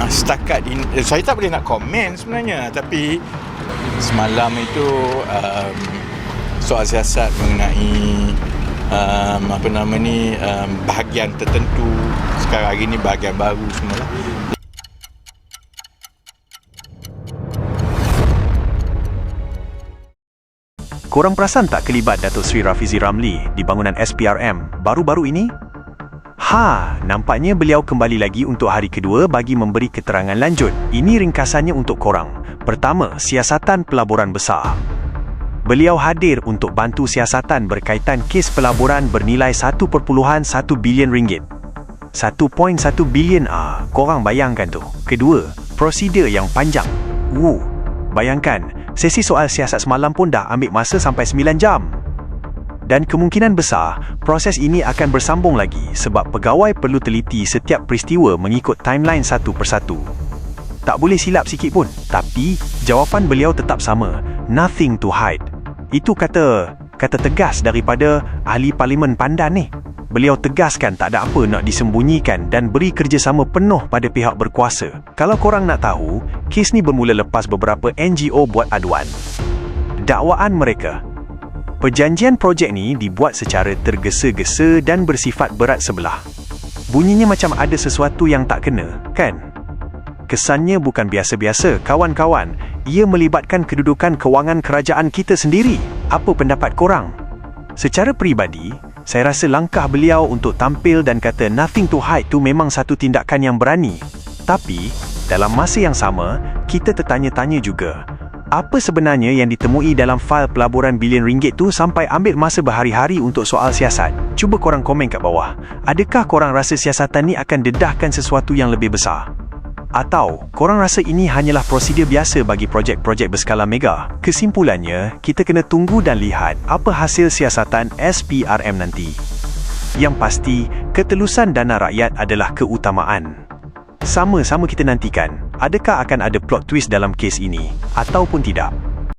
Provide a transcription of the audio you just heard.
Setakat ini saya tak boleh nak komen sebenarnya, tapi semalam itu soal siasat mengenai bahagian tertentu, sekarang hari ni bahagian baru semualah. Korang perasan tak kelibat Datuk Seri Rafizi Ramli di bangunan SPRM baru-baru ini? Nampaknya beliau kembali lagi untuk hari kedua bagi memberi keterangan lanjut. Ini ringkasannya untuk korang. Pertama, siasatan pelaburan besar. Beliau hadir untuk bantu siasatan berkaitan kes pelaburan bernilai 1.1 bilion ringgit. 1.1 bilion, korang bayangkan tu. Kedua, prosedur yang panjang. Bayangkan, sesi soal siasat semalam pun dah ambil masa sampai 9 jam. Dan kemungkinan besar, proses ini akan bersambung lagi sebab pegawai perlu teliti setiap peristiwa mengikut timeline satu persatu. Tak boleh silap sikit pun, tapi jawapan beliau tetap sama, nothing to hide. Itu kata tegas daripada ahli parlimen pandan ni. Beliau tegaskan tak ada apa nak disembunyikan dan beri kerjasama penuh pada pihak berkuasa. Kalau korang nak tahu, kes ni bermula lepas beberapa NGO buat aduan. Dakwaan mereka, perjanjian projek ni dibuat secara tergesa-gesa dan bersifat berat sebelah. Bunyinya macam ada sesuatu yang tak kena, kan? Kesannya bukan biasa-biasa, kawan-kawan. Ia melibatkan kedudukan kewangan kerajaan kita sendiri. Apa pendapat korang? Secara peribadi, saya rasa langkah beliau untuk tampil dan kata nothing to hide tu memang satu tindakan yang berani. Tapi, dalam masa yang sama, kita tertanya-tanya juga, apa sebenarnya yang ditemui dalam fail pelaburan bilion ringgit tu sampai ambil masa berhari-hari untuk soal siasat? Cuba korang komen kat bawah. Adakah korang rasa siasatan ni akan dedahkan sesuatu yang lebih besar? Atau korang rasa ini hanyalah prosedur biasa bagi projek-projek berskala mega? Kesimpulannya, kita kena tunggu dan lihat apa hasil siasatan SPRM nanti. Yang pasti, ketelusan dana rakyat adalah keutamaan. Sama-sama kita nantikan, adakah akan ada plot twist dalam kes ini ataupun tidak.